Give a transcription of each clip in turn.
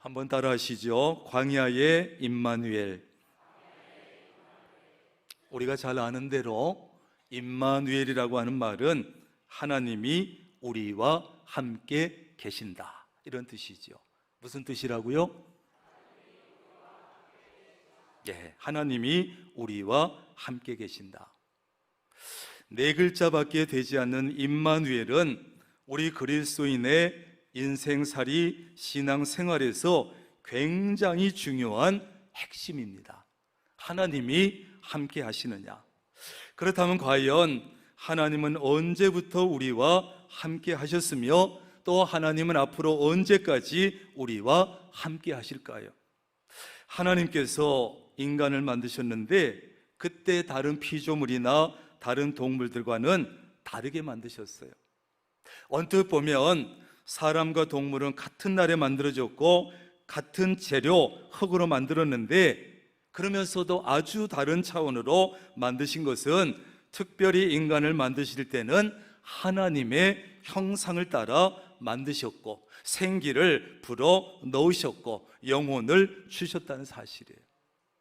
한번 따라 하시죠. 광야의 임마누엘. 우리가 잘 아는 대로 임마누엘이라고 하는 말은 하나님이 우리와 함께 계신다, 이런 뜻이죠. 무슨 뜻이라고요? 하나님이 우리와 함께 계신다. 네 글자밖에 되지 않는 임마누엘은 우리 그리스도인의 인생살이 신앙생활에서 굉장히 중요한 핵심입니다. 하나님이 함께 하시느냐? 그렇다면 과연 하나님은 언제부터 우리와 함께 하셨으며 또 하나님은 앞으로 언제까지 우리와 함께 하실까요? 하나님께서 인간을 만드셨는데 그때 다른 피조물이나 다른 동물들과는 다르게 만드셨어요. 언뜻 보면 사람과 동물은 같은 날에 만들어졌고 같은 재료, 흙으로 만들었는데 그러면서도 아주 다른 차원으로 만드신 것은 특별히 인간을 만드실 때는 하나님의 형상을 따라 만드셨고 생기를 불어 넣으셨고 영혼을 주셨다는 사실이에요.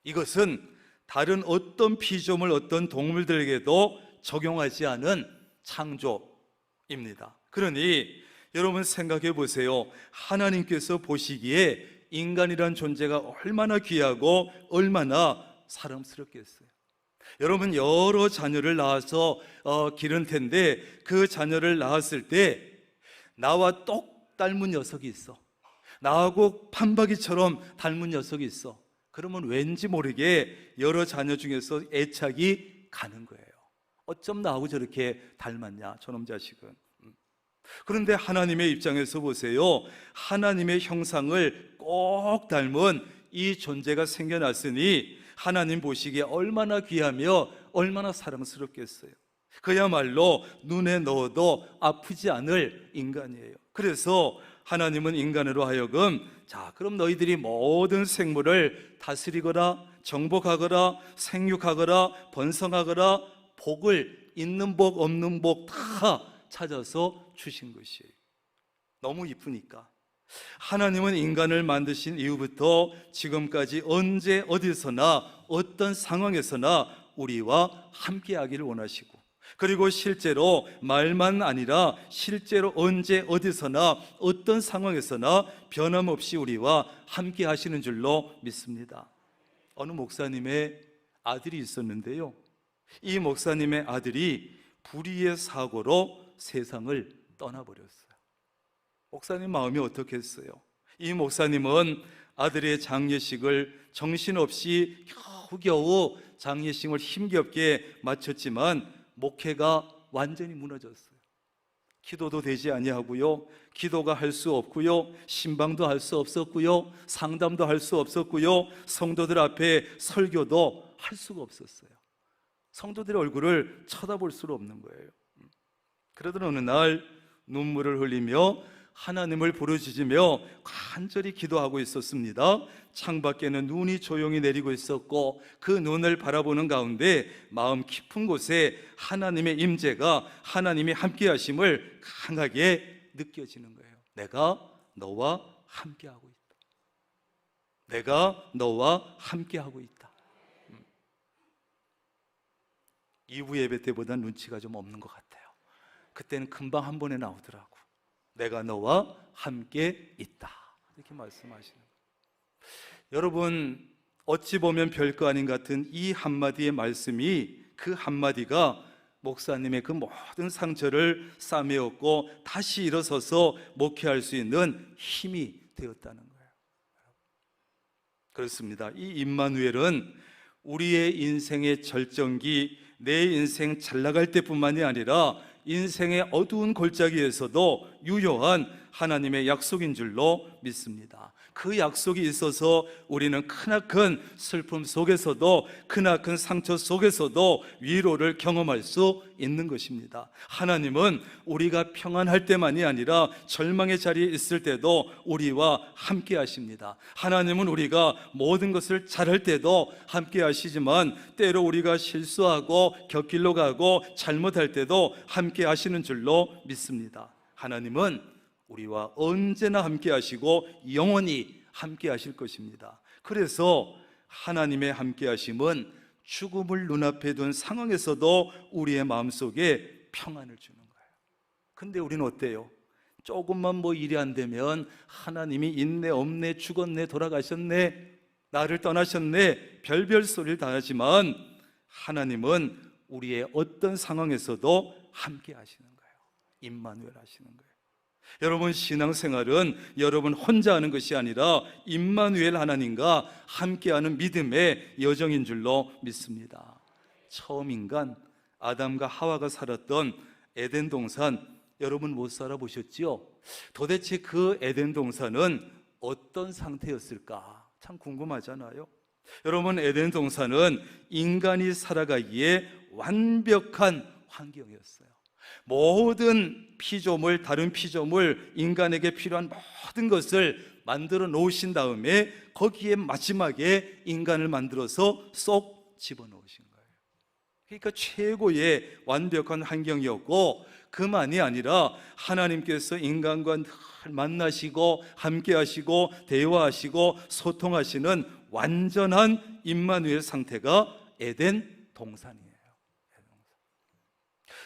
이것은 다른 어떤 피조물, 어떤 동물들에게도 적용하지 않은 창조입니다. 그러니 여러분 생각해 보세요. 하나님께서 보시기에 인간이란 존재가 얼마나 귀하고 얼마나 사랑스럽겠어요. 여러분 여러 자녀를 낳아서 기른 텐데 그 자녀를 낳았을 때 나와 똑 닮은 녀석이 있어. 나하고 판박이처럼 닮은 녀석이 있어. 그러면 왠지 모르게 여러 자녀 중에서 애착이 가는 거예요. 어쩜 나하고 저렇게 닮았냐, 저놈 자식은. 그런데 하나님의 입장에서 보세요. 하나님의 형상을 꼭 닮은 이 존재가 생겨났으니 하나님 보시기에 얼마나 귀하며 얼마나 사랑스럽겠어요. 그야말로 눈에 넣어도 아프지 않을 인간이에요. 그래서 하나님은 인간으로 하여금 자, 그럼 너희들이 모든 생물을 다스리거라, 정복하거라, 생육하거라, 번성하거라, 복을 있는 복 없는 복 다 찾아서 주신 것이에요. 너무 이쁘니까. 하나님은 인간을 만드신 이후부터 지금까지 언제 어디서나 어떤 상황에서나 우리와 함께하기를 원하시고, 그리고 실제로 말만 아니라 실제로 언제 어디서나 어떤 상황에서나 변함없이 우리와 함께 하시는 줄로 믿습니다. 어느 목사님의 아들이 있었는데요, 이 목사님의 아들이 불의의 사고로 세상을 떠나버렸어요. 목사님 마음이 어떻겠어요? 이 목사님은 아들의 장례식을 정신없이 겨우겨우 장례식을 힘겹게 마쳤지만 목회가 완전히 무너졌어요. 기도도 되지 아니하고요, 기도가 할 수 없고요, 신방도 할 수 없었고요, 상담도 할 수 없었고요, 성도들 앞에 설교도 할 수가 없었어요. 성도들의 얼굴을 쳐다볼 수가 없는 거예요. 그러던 어느 날 눈물을 흘리며 하나님을 부르짖으며 간절히 기도하고 있었습니다. 창밖에는 눈이 조용히 내리고 있었고 그 눈을 바라보는 가운데 마음 깊은 곳에 하나님의 임재가, 하나님이 함께 하심을 강하게 느껴지는 거예요. 내가 너와 함께하고 있다. 내가 너와 함께하고 있다. 이후 예배 때보다 눈치가 좀 없는 것 같아요. 그때는 금방 한 번에 나오더라고. 내가 너와 함께 있다, 이렇게 말씀하시는 거예요. 여러분, 어찌 보면 별거 아닌 같은 이 한마디의 말씀이, 그 한마디가 목사님의 그 모든 상처를 싸매었고 다시 일어서서 목회할 수 있는 힘이 되었다는 거예요. 그렇습니다. 이 임마누엘은 우리의 인생의 절정기, 내 인생 잘 나갈 때뿐만이 아니라 인생의 어두운 골짜기에서도 유효한 하나님의 약속인 줄로 믿습니다. 그 약속이 있어서 우리는 크나큰 슬픔 속에서도, 크나큰 상처 속에서도 위로를 경험할 수 있는 것입니다. 하나님은 우리가 평안할 때만이 아니라 절망의 자리에 있을 때도 우리와 함께 하십니다. 하나님은 우리가 모든 것을 잘할 때도 함께 하시지만 때로 우리가 실수하고 곁길로 가고 잘못할 때도 함께 하시는 줄로 믿습니다. 하나님은 우리와 언제나 함께 하시고 영원히 함께 하실 것입니다. 그래서 하나님의 함께 하심은 죽음을 눈앞에 둔 상황에서도 우리의 마음속에 평안을 주는 거예요. 근데 우리는 어때요? 조금만 일이 안 되면 하나님이 있네 없네 죽었네 돌아가셨네 나를 떠나셨네 별별 소리를 다 하지만 하나님은 우리의 어떤 상황에서도 함께 하시는 거예요. 임마누엘 하시는 거예요. 여러분, 신앙생활은 여러분 혼자 하는 것이 아니라 임마누엘 하나님과 함께하는 믿음의 여정인 줄로 믿습니다. 처음 인간 아담과 하와가 살았던 에덴 동산, 여러분 못 살아보셨지요? 도대체 그 에덴 동산은 어떤 상태였을까? 참 궁금하잖아요. 여러분, 에덴 동산은 인간이 살아가기에 완벽한 환경이었어요. 모든 피조물, 다른 피조물, 인간에게 필요한 모든 것을 만들어 놓으신 다음에 거기에 마지막에 인간을 만들어서 쏙 집어넣으신 거예요. 그러니까 최고의 완벽한 환경이었고, 그만이 아니라 하나님께서 인간과 늘 만나시고 함께 하시고 대화하시고 소통하시는 완전한 임마누엘 상태가 에덴 동산이에요.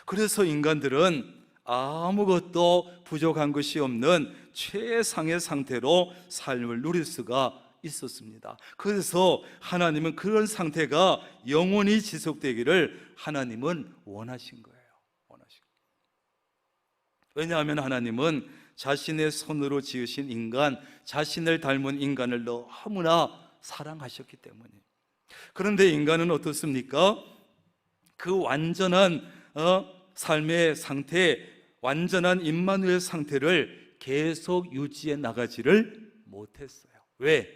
그래서 인간들은 아무것도 부족한 것이 없는 최상의 상태로 삶을 누릴 수가 있었습니다. 그래서 하나님은 그런 상태가 영원히 지속되기를 하나님은 원하신 거예요. 왜냐하면 하나님은 자신의 손으로 지으신 인간, 자신을 닮은 인간을 너무나 사랑하셨기 때문이에요. 그런데 인간은 어떻습니까? 그 완전한 삶의 상태, 완전한 임마누엘 상태를 계속 유지해 나가지를 못했어요. 왜?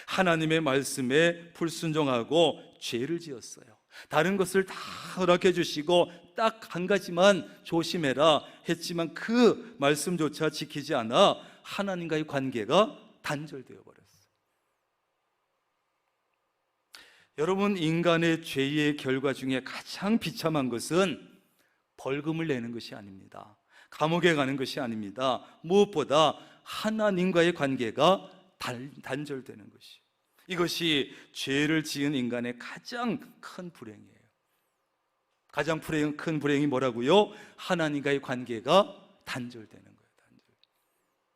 하나님의 말씀에 불순종하고 죄를 지었어요. 다른 것을 다 허락해 주시고 딱 한 가지만 조심해라 했지만 그 말씀조차 지키지 않아 하나님과의 관계가 단절되어 버렸어요. 여러분, 인간의 죄의 결과 중에 가장 비참한 것은 벌금을 내는 것이 아닙니다. 감옥에 가는 것이 아닙니다. 무엇보다 하나님과의 관계가 단절되는 것이, 이것이 죄를 지은 인간의 가장 큰 불행이에요. 가장 큰 불행이 뭐라고요? 하나님과의 관계가 단절되는 거예요.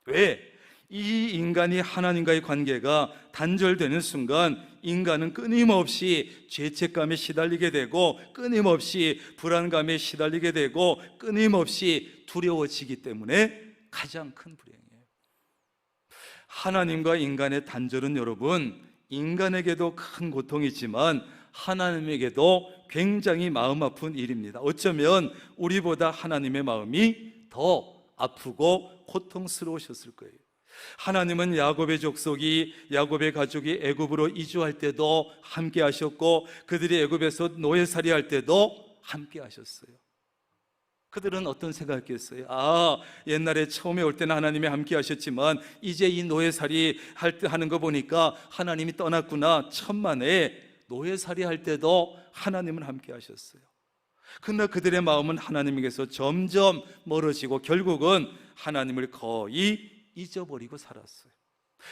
왜? 이 인간이 하나님과의 관계가 단절되는 순간 인간은 끊임없이 죄책감에 시달리게 되고 끊임없이 불안감에 시달리게 되고 끊임없이 두려워지기 때문에 가장 큰 불행이에요. 하나님과 인간의 단절은 여러분, 인간에게도 큰 고통이지만 하나님에게도 굉장히 마음 아픈 일입니다. 어쩌면 우리보다 하나님의 마음이 더 아프고 고통스러우셨을 거예요. 하나님은 야곱의 족속이, 야곱의 가족이 애굽으로 이주할 때도 함께 하셨고 그들이 애굽에서 노예살이 할 때도 함께 하셨어요. 그들은 어떤 생각했겠어요? 옛날에 처음에 올 때는 하나님이 함께 하셨지만 이제 이 노예살이 하는 거 보니까 하나님이 떠났구나. 천만에 노예살이 할 때도 하나님은 함께 하셨어요. 그러나 그들의 마음은 하나님에게서 점점 멀어지고 결국은 하나님을 거의 잊어버리고 살았어요.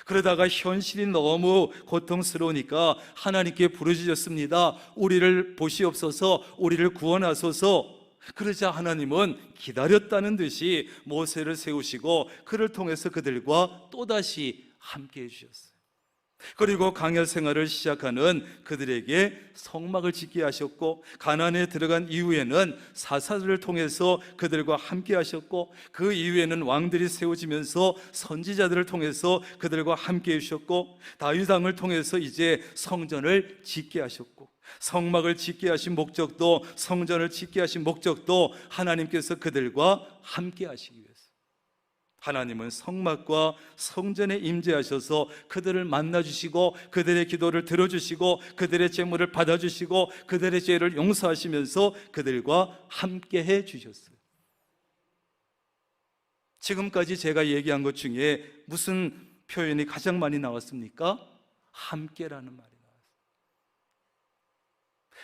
그러다가 현실이 너무 고통스러우니까 하나님께 부르짖었습니다. 우리를 보시옵소서, 우리를 구원하소서. 그러자 하나님은 기다렸다는 듯이 모세를 세우시고 그를 통해서 그들과 또다시 함께 해주셨어요. 그리고 광야 생활을 시작하는 그들에게 성막을 짓게 하셨고 가나안에 들어간 이후에는 사사들을 통해서 그들과 함께 하셨고 그 이후에는 왕들이 세워지면서 선지자들을 통해서 그들과 함께 해주셨고 다윗 왕을 통해서 이제 성전을 짓게 하셨고 성막을 짓게 하신 목적도, 성전을 짓게 하신 목적도 하나님께서 그들과 함께 하시기 위해서. 하나님은 성막과 성전에 임재하셔서 그들을 만나주시고 그들의 기도를 들어주시고 그들의 제물을 받아주시고 그들의 죄를 용서하시면서 그들과 함께 해주셨어요. 지금까지 제가 얘기한 것 중에 무슨 표현이 가장 많이 나왔습니까? 함께라는 말이 나왔어요.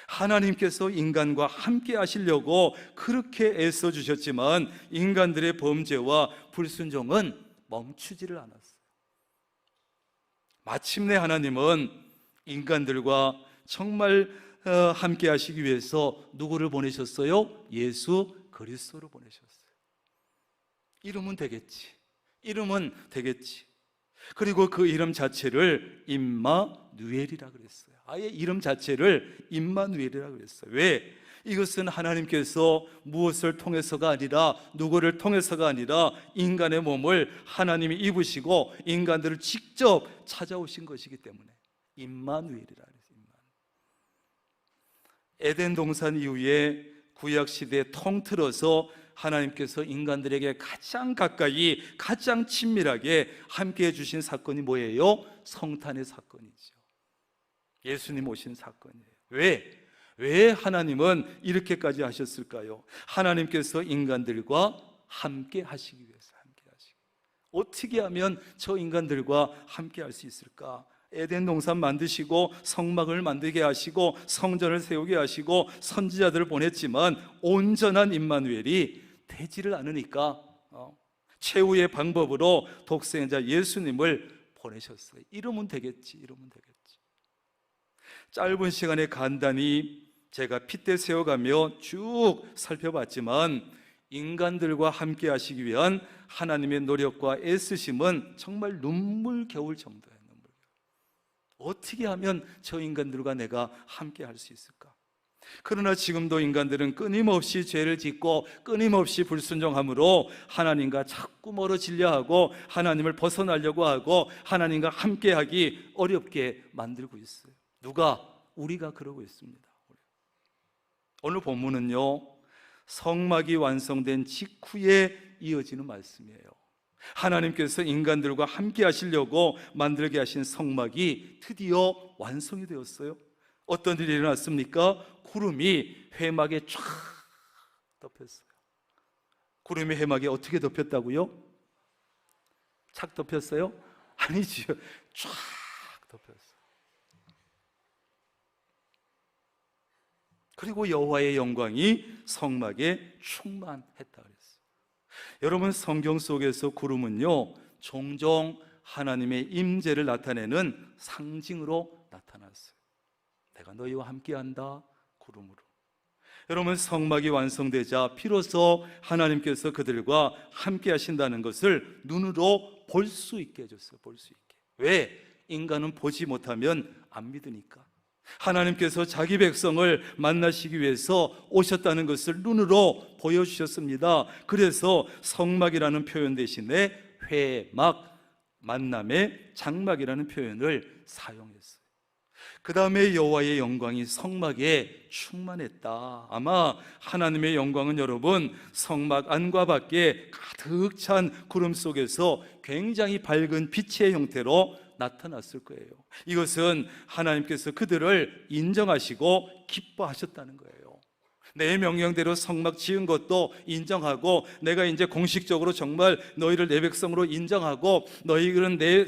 하나님께서 인간과 함께 하시려고 그렇게 애써 주셨지만 인간들의 범죄와 불순종은 멈추지를 않았어요. 마침내 하나님은 인간들과 정말 함께 하시기 위해서 누구를 보내셨어요? 예수 그리스도를 보내셨어요. 이름은 되겠지. 이름은 되겠지. 그리고 그 이름 자체를 임마누엘이라 그랬어요. 아예 이름 자체를 임마누엘이라 그랬어요. 왜? 이것은 하나님께서 무엇을 통해서가 아니라, 누구를 통해서가 아니라 인간의 몸을 하나님이 입으시고 인간들을 직접 찾아오신 것이기 때문에 임마누엘이라 그랬어요. 에덴 동산 이후에 구약 시대에 통틀어서 하나님께서 인간들에게 가장 가까이, 가장 친밀하게 함께 해주신 사건이 뭐예요? 성탄의 사건이죠. 예수님 오신 사건이에요. 왜 하나님은 이렇게까지 하셨을까요? 하나님께서 인간들과 함께 하시기 위해서, 어떻게 하면 저 인간들과 함께 할 수 있을까? 에덴 동산 만드시고 성막을 만들게 하시고 성전을 세우게 하시고 선지자들을 보냈지만 온전한 임마누엘이 되지를 않으니까 최후의 방법으로 독생자 예수님을 보내셨어요. 이러면 되겠지. 짧은 시간에 간단히 제가 핏대 세워가며 쭉 살펴봤지만 인간들과 함께 하시기 위한 하나님의 노력과 애쓰심은 정말 눈물겨울 정도예요. 어떻게 하면 저 인간들과 내가 함께 할 수 있을까? 그러나 지금도 인간들은 끊임없이 죄를 짓고 끊임없이 불순종함으로 하나님과 자꾸 멀어지려 하고 하나님을 벗어나려고 하고 하나님과 함께하기 어렵게 만들고 있어요. 누가? 우리가 그러고 있습니다. 오늘 본문은요, 성막이 완성된 직후에 이어지는 말씀이에요. 하나님께서 인간들과 함께 하시려고 만들게 하신 성막이 드디어 완성이 되었어요. 어떤 일이 일어났습니까? 구름이 회막에 쫙 덮였어요. 구름이 회막에 어떻게 덮였다고요? 착 덮였어요? 아니지요. 쫙 덮였어요. 그리고 여호와의 영광이 성막에 충만했다 그랬어요. 여러분, 성경 속에서 구름은요, 종종 하나님의 임재를 나타내는 상징으로 나타났어요. 내가 너희와 함께한다, 구름으로. 여러분, 성막이 완성되자 비로소 하나님께서 그들과 함께 하신다는 것을 눈으로 볼 수 있게 해줬어요. 볼 수 있게. 왜? 인간은 보지 못하면 안 믿으니까. 하나님께서 자기 백성을 만나시기 위해서 오셨다는 것을 눈으로 보여주셨습니다. 그래서 성막이라는 표현 대신에 회막, 만남의 장막이라는 표현을 사용했어요. 그 다음에 여호와의 영광이 성막에 충만했다. 아마 하나님의 영광은 여러분 성막 안과 밖에 가득 찬 구름 속에서 굉장히 밝은 빛의 형태로 나타났을 거예요. 이것은 하나님께서 그들을 인정하시고 기뻐하셨다는 거예요. 내 명령대로 성막 지은 것도 인정하고, 내가 이제 공식적으로 정말 너희를 내 백성으로 인정하고 너희들은 내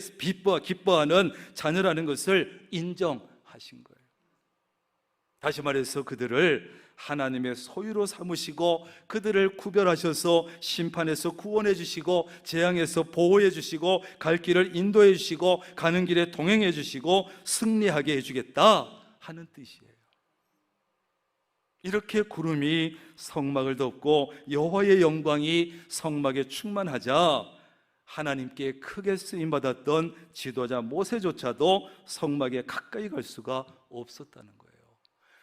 기뻐하는 자녀라는 것을 인정하신 거예요. 다시 말해서 그들을 하나님의 소유로 삼으시고 그들을 구별하셔서 심판에서 구원해 주시고 재앙에서 보호해 주시고 갈 길을 인도해 주시고 가는 길에 동행해 주시고 승리하게 해주겠다 하는 뜻이에요. 이렇게 구름이 성막을 덮고 여호와의 영광이 성막에 충만하자 하나님께 크게 쓰임받았던 지도자 모세조차도 성막에 가까이 갈 수가 없었다는 거예요.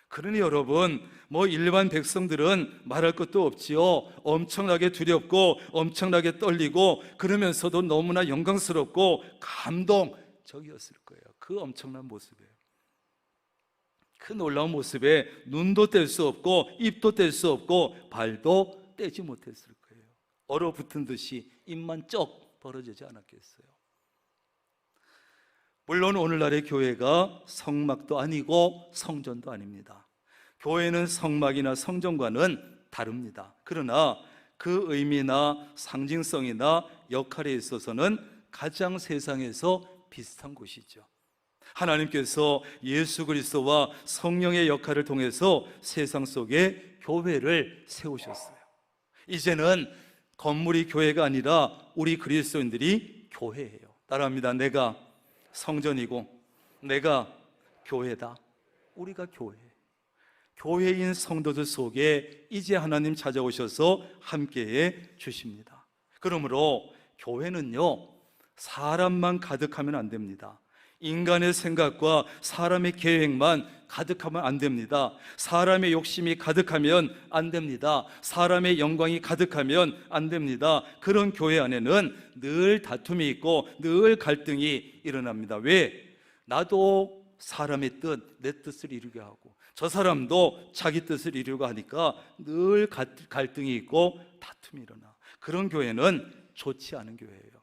그러니 여러분, 일반 백성들은 말할 것도 없지요. 엄청나게 두렵고 엄청나게 떨리고 그러면서도 너무나 영광스럽고 감동적이었을 거예요. 그 엄청난 모습에, 그 놀라운 모습에 눈도 뗄 수 없고 입도 뗄 수 없고 발도 떼지 못했을 거예요. 얼어붙은 듯이 입만 쩍 벌어지지 않았겠어요. 물론 오늘날의 교회가 성막도 아니고 성전도 아닙니다. 교회는 성막이나 성전과는 다릅니다. 그러나 그 의미나 상징성이나 역할에 있어서는 가장 세상에서 비슷한 곳이죠. 하나님께서 예수 그리스도와 성령의 역할을 통해서 세상 속에 교회를 세우셨어요. 이제는 건물이 교회가 아니라 우리 그리스도인들이 교회예요. 따라합니다. 내가 성전이고 내가 교회다. 우리가 교회인 성도들 속에 이제 하나님 찾아오셔서 함께해 주십니다. 그러므로 교회는요, 사람만 가득하면 안 됩니다. 인간의 생각과 사람의 계획만 가득하면 안 됩니다. 사람의 욕심이 가득하면 안 됩니다. 사람의 영광이 가득하면 안 됩니다. 그런 교회 안에는 늘 다툼이 있고 늘 갈등이 일어납니다. 왜? 나도 사람의 뜻, 내 뜻을 이루게 하고 저 사람도 자기 뜻을 이루려고 하니까 늘 갈등이 있고 다툼이 일어나. 그런 교회는 좋지 않은 교회예요.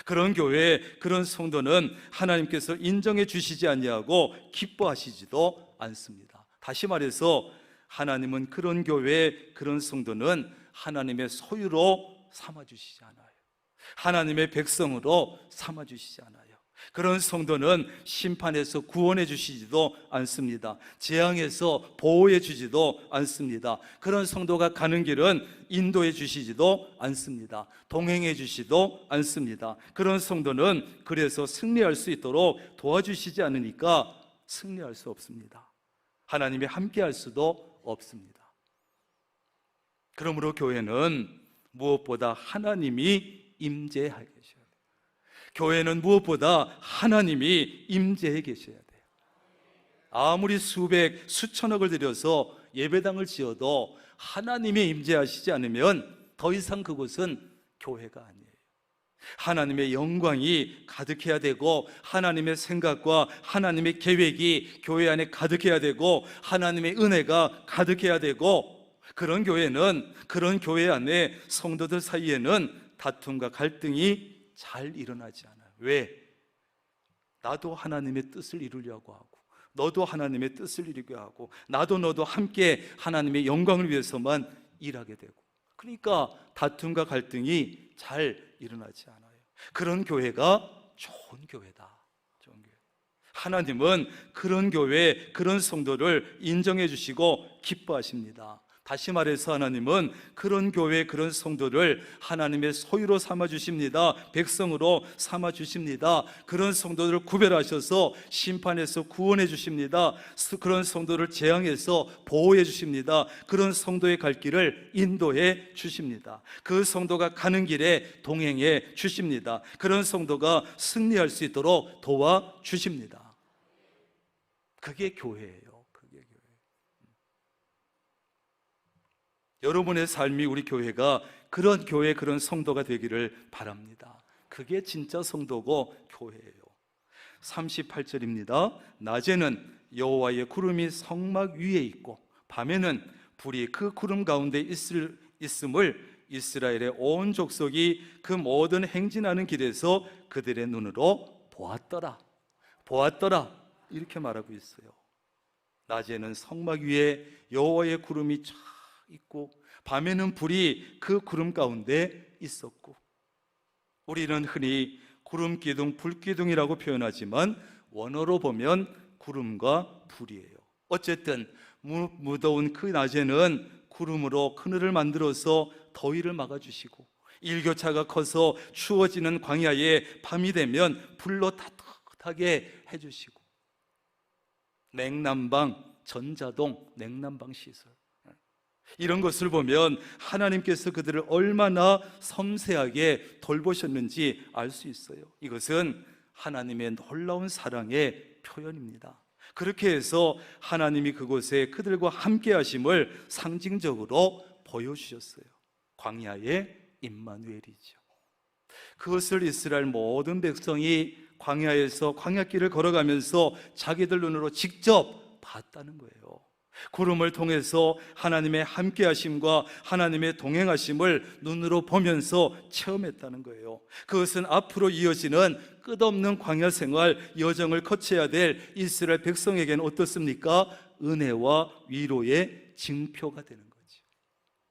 그런 교회, 그런 성도는 하나님께서 인정해 주시지 아니하고 기뻐하시지도 않습니다. 다시 말해서 하나님은 그런 교회, 그런 성도는 하나님의 소유로 삼아주시지 않아요. 하나님의 백성으로 삼아주시지 않아요. 그런 성도는 심판에서 구원해 주시지도 않습니다. 재앙에서 보호해 주지도 않습니다. 그런 성도가 가는 길은 인도해 주시지도 않습니다. 동행해 주시도 않습니다. 그런 성도는 그래서 승리할 수 있도록 도와주시지 않으니까 승리할 수 없습니다. 하나님이 함께 할 수도 없습니다. 그러므로 교회는 무엇보다 하나님이 임재하게 계셔야 돼요. 교회는 무엇보다 하나님이 임재해 계셔야 돼요. 아무리 수백, 수천억을 들여서 예배당을 지어도 하나님이 임재하시지 않으면 더 이상 그곳은 교회가 아니에요. 하나님의 영광이 가득해야 되고 하나님의 생각과 하나님의 계획이 교회 안에 가득해야 되고 하나님의 은혜가 가득해야 되고 그런 교회는, 그런 교회 안에 성도들 사이에는 다툼과 갈등이 잘 일어나지 않아요. 왜? 나도 하나님의 뜻을 이루려고 하고 너도 하나님의 뜻을 이루게 하고 나도 너도 함께 하나님의 영광을 위해서만 일하게 되고 그러니까 다툼과 갈등이 잘 일어나지 않아요. 그런 교회가 좋은 교회다. 좋은 교회. 하나님은 그런 교회, 그런 성도를 인정해 주시고 기뻐하십니다. 다시 말해서 하나님은 그런 교회, 그런 성도를 하나님의 소유로 삼아 주십니다. 백성으로 삼아 주십니다. 그런 성도들을 구별하셔서 심판에서 구원해 주십니다. 그런 성도를 재앙에서 보호해 주십니다. 그런 성도의 갈 길을 인도해 주십니다. 그 성도가 가는 길에 동행해 주십니다. 그런 성도가 승리할 수 있도록 도와 주십니다. 그게 교회예요. 여러분의 삶이 우리 교회가 그런 교회, 그런 성도가 되기를 바랍니다. 그게 진짜 성도고 교회예요. 38절입니다. 낮에는 여호와의 구름이 성막 위에 있고 밤에는 불이 그 구름 가운데 있음을 이스라엘의 온 족속이 그 모든 행진하는 길에서 그들의 눈으로 보았더라. 이렇게 말하고 있어요. 낮에는 성막 위에 여호와의 구름이 쫙 있고 밤에는 불이 그 구름 가운데 있었고 우리는 흔히 구름 기둥, 불 기둥이라고 표현하지만 원어로 보면 구름과 불이에요. 어쨌든 무더운 그 낮에는 구름으로 그늘을 만들어서 더위를 막아주시고 일교차가 커서 추워지는 광야에 밤이 되면 불로 따뜻하게 해주시고 냉난방, 전자동 냉난방 시설 이런 것을 보면 하나님께서 그들을 얼마나 섬세하게 돌보셨는지 알 수 있어요. 이것은 하나님의 놀라운 사랑의 표현입니다. 그렇게 해서 하나님이 그곳에 그들과 함께 하심을 상징적으로 보여주셨어요. 광야의 임마누엘이죠. 그것을 이스라엘 모든 백성이 광야에서 광야길을 걸어가면서 자기들 눈으로 직접 봤다는 거예요. 구름을 통해서 하나님의 함께 하심과 하나님의 동행하심을 눈으로 보면서 체험했다는 거예요. 그것은 앞으로 이어지는 끝없는 광야 생활 여정을 거쳐야 될 이스라엘 백성에게는 어떻습니까? 은혜와 위로의 징표가 되는 거죠.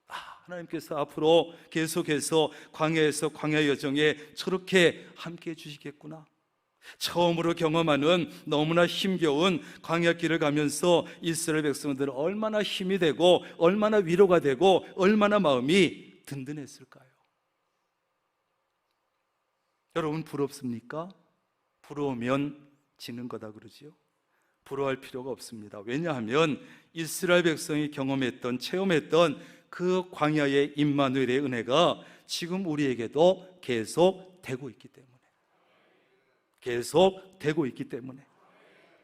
하나님께서 앞으로 계속해서 광야에서 광야 여정에 저렇게 함께 해주시겠구나. 처음으로 경험하는 너무나 힘겨운 광야길을 가면서 이스라엘 백성들은 얼마나 힘이 되고 얼마나 위로가 되고 얼마나 마음이 든든했을까요? 여러분 부럽습니까? 부러우면 지는 거다 그러지요. 부러워할 필요가 없습니다. 왜냐하면 이스라엘 백성이 경험했던, 체험했던 그 광야의 임마누엘의 은혜가 지금 우리에게도 계속 되고 있기 때문에, 계속 되고 있기 때문에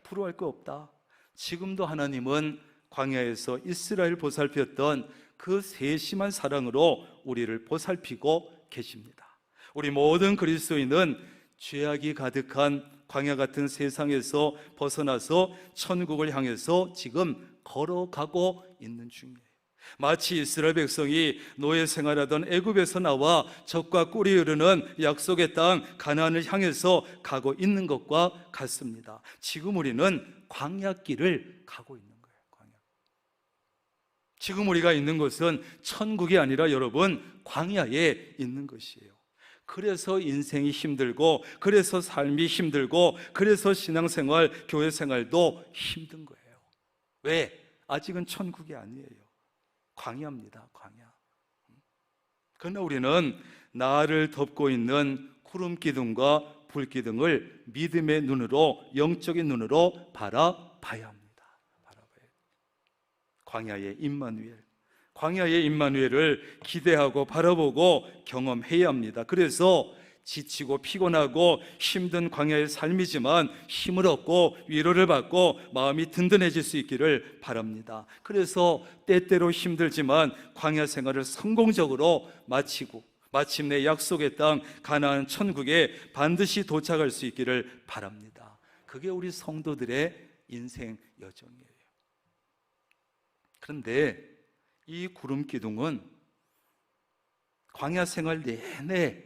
부러워할 거 없다. 지금도 하나님은 광야에서 이스라엘 보살폈던 그 세심한 사랑으로 우리를 보살피고 계십니다. 우리 모든 그리스도인은 죄악이 가득한 광야 같은 세상에서 벗어나서 천국을 향해서 지금 걸어가고 있는 중이에요. 마치 이스라엘 백성이 노예 생활하던 애굽에서 나와 젖과 꿀이 흐르는 약속의 땅 가나안을 향해서 가고 있는 것과 같습니다. 지금 우리는 광야길을 가고 있는 거예요. 광야. 지금 우리가 있는 곳은 천국이 아니라 여러분 광야에 있는 것이에요. 그래서 인생이 힘들고, 그래서 삶이 힘들고, 그래서 신앙생활, 교회생활도 힘든 거예요. 왜? 아직은 천국이 아니에요. 광야입니다. 광야. 그러나 우리는 나를 덮고 있는 구름 기둥과 불 기둥을 믿음의 눈으로, 영적인 눈으로 바라봐야 합니다. 바라봐야. 광야의 임마누엘, 광야의 임마누엘을 기대하고 바라보고 경험해야 합니다. 그래서 지치고 피곤하고 힘든 광야의 삶이지만 힘을 얻고 위로를 받고 마음이 든든해질 수 있기를 바랍니다. 그래서 때때로 힘들지만 광야 생활을 성공적으로 마치고 마침내 약속의 땅 가나안 천국에 반드시 도착할 수 있기를 바랍니다. 그게 우리 성도들의 인생 여정이에요. 그런데 이 구름 기둥은 광야 생활 내내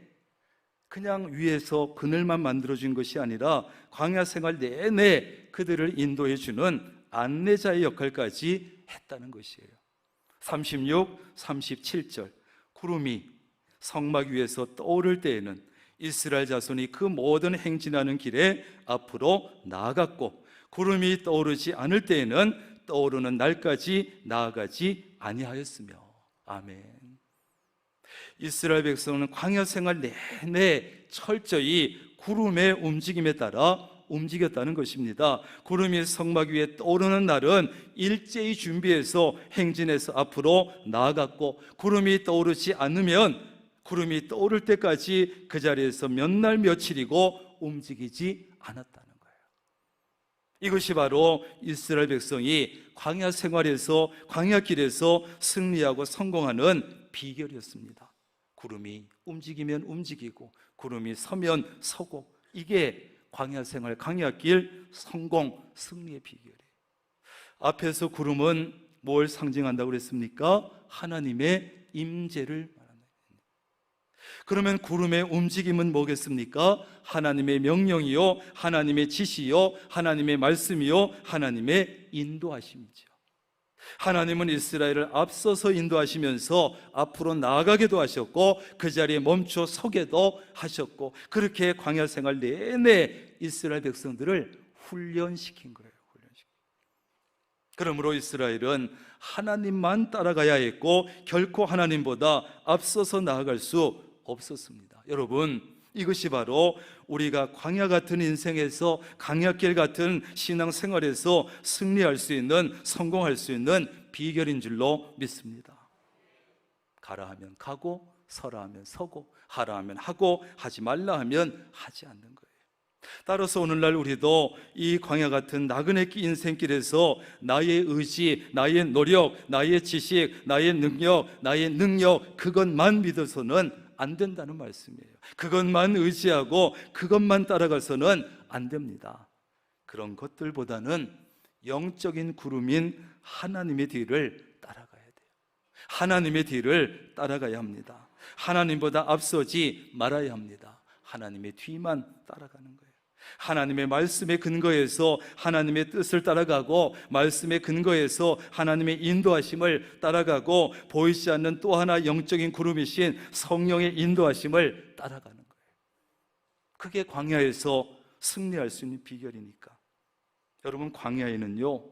그냥 위에서 그늘만 만들어준 것이 아니라 광야 생활 내내 그들을 인도해 주는 안내자의 역할까지 했다는 것이에요. 36, 37절 구름이 성막 위에서 떠오를 때에는 이스라엘 자손이 그 모든 행진하는 길에 앞으로 나아갔고, 구름이 떠오르지 않을 때에는 떠오르는 날까지 나아가지 아니하였으며. 아멘. 이스라엘 백성은 광야 생활 내내 철저히 구름의 움직임에 따라 움직였다는 것입니다. 구름이 성막 위에 떠오르는 날은 일제히 준비해서 행진해서 앞으로 나아갔고, 구름이 떠오르지 않으면 구름이 떠오를 때까지 그 자리에서 몇 날 며칠이고 움직이지 않았다는 거예요. 이것이 바로 이스라엘 백성이 광야 생활에서, 광야길에서 승리하고 성공하는 비결이었습니다. 구름이 움직이면 움직이고 구름이 서면 서고, 이게 광야 생활, 광야길 성공, 승리의 비결이에요. 앞에서 구름은 뭘 상징한다고 그랬습니까? 하나님의 임재를 말합니다. 그러면 구름의 움직임은 뭐겠습니까? 하나님의 명령이요, 하나님의 지시요, 하나님의 말씀이요, 하나님의 인도하심이죠. 하나님은 이스라엘을 앞서서 인도하시면서 앞으로 나아가게도 하셨고, 그 자리에 멈춰 서게도 하셨고, 그렇게 광야 생활 내내 이스라엘 백성들을 훈련시킨 거예요. 그러므로 이스라엘은 하나님만 따라가야 했고 결코 하나님보다 앞서서 나아갈 수 없었습니다. 여러분, 이것이 바로 우리가 광야 같은 인생에서, 광야길 같은 신앙생활에서 승리할 수 있는, 성공할 수 있는 비결인 줄로 믿습니다. 가라 하면 가고, 서라 하면 서고, 하라 하면 하고, 하지 말라 하면 하지 않는 거예요. 따라서 오늘날 우리도 이 광야 같은 나그네 인생길에서 나의 의지, 나의 노력, 나의 지식, 나의 능력 그것만 믿어서는 안 된다는 말씀이에요. 그것만 의지하고 그것만 따라가서는 안 됩니다. 그런 것들보다는 영적인 구름인 하나님의 뒤를 따라가야 돼요. 하나님의 뒤를 따라가야 합니다. 하나님보다 앞서지 말아야 합니다. 하나님의 뒤만 따라가는 거예요. 하나님의 말씀에 근거해서 하나님의 뜻을 따라가고, 말씀에 근거해서 하나님의 인도하심을 따라가고, 보이지 않는 또 하나 영적인 구름이신 성령의 인도하심을 따라가는 거예요. 그게 광야에서 승리할 수 있는 비결이니까. 여러분, 광야에는요,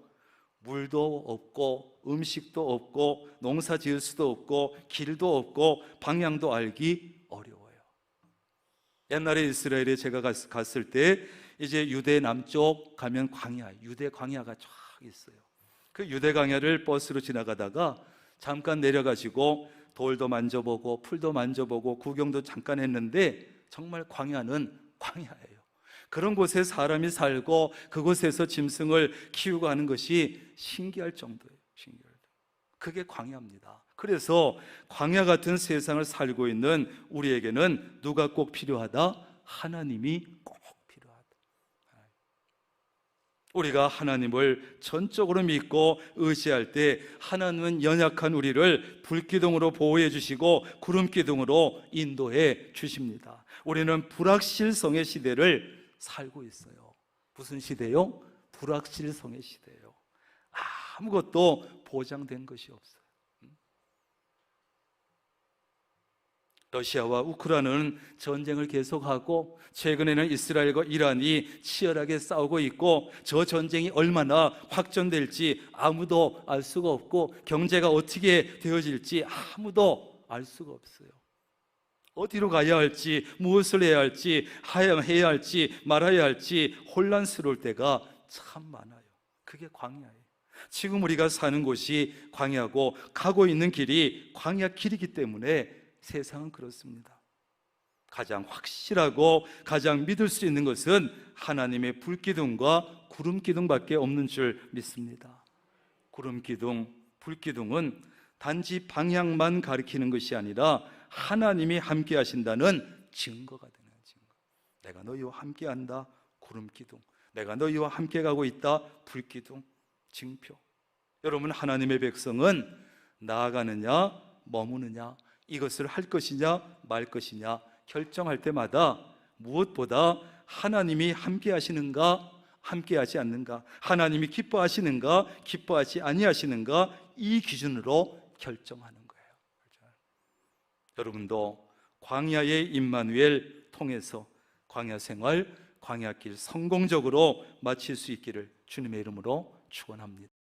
물도 없고 음식도 없고 농사 지을 수도 없고 길도 없고 방향도 알기 어려워요. 옛날에 이스라엘에 제가 갔을 때 이제 유대 남쪽 가면 광야, 유대 광야가 쫙 있어요. 그 유대 광야를 버스로 지나가다가 잠깐 내려가지고 돌도 만져보고 풀도 만져보고 구경도 잠깐 했는데 정말 광야는 광야예요. 그런 곳에 사람이 살고 그곳에서 짐승을 키우고 하는 것이 신기할 정도예요. 신기할 정도. 그게 광야입니다. 그래서 광야 같은 세상을 살고 있는 우리에게는 누가 꼭 필요하다? 하나님이 꼭 필요하다. 우리가 하나님을 전적으로 믿고 의지할 때 하나님은 연약한 우리를 불기둥으로 보호해 주시고 구름기둥으로 인도해 주십니다. 우리는 불확실성의 시대를 살고 있어요. 무슨 시대요? 불확실성의 시대예요. 아무것도 보장된 것이 없어요. 러시아와 우크라이나는 전쟁을 계속하고 최근에는 이스라엘과 이란이 치열하게 싸우고 있고 저 전쟁이 얼마나 확전될지 아무도 알 수가 없고 경제가 어떻게 되어질지 아무도 알 수가 없어요. 어디로 가야 할지, 무엇을 해야 할지, 해야 할지, 말아야 할지 혼란스러울 때가 참 많아요. 그게 광야예요. 지금 우리가 사는 곳이 광야고 가고 있는 길이 광야 길이기 때문에 세상은 그렇습니다. 가장 확실하고 가장 믿을 수 있는 것은 하나님의 불기둥과 구름기둥밖에 없는 줄 믿습니다. 구름기둥, 불기둥은 단지 방향만 가리키는 것이 아니라 하나님이 함께 하신다는 증거가 되는 증거. 내가 너희와 함께 한다, 구름기둥. 내가 너희와 함께 가고 있다, 불기둥, 징표. 여러분, 하나님의 백성은 나아가느냐 머무느냐, 이것을 할 것이냐 말 것이냐 결정할 때마다 무엇보다 하나님이 함께 하시는가 함께 하지 않는가, 하나님이 기뻐하시는가 기뻐하지 아니하시는가, 이 기준으로 결정하는 거예요. 여러분도 광야의 임마누엘 통해서 광야 생활, 광야길 성공적으로 마칠 수 있기를 주님의 이름으로 축원합니다.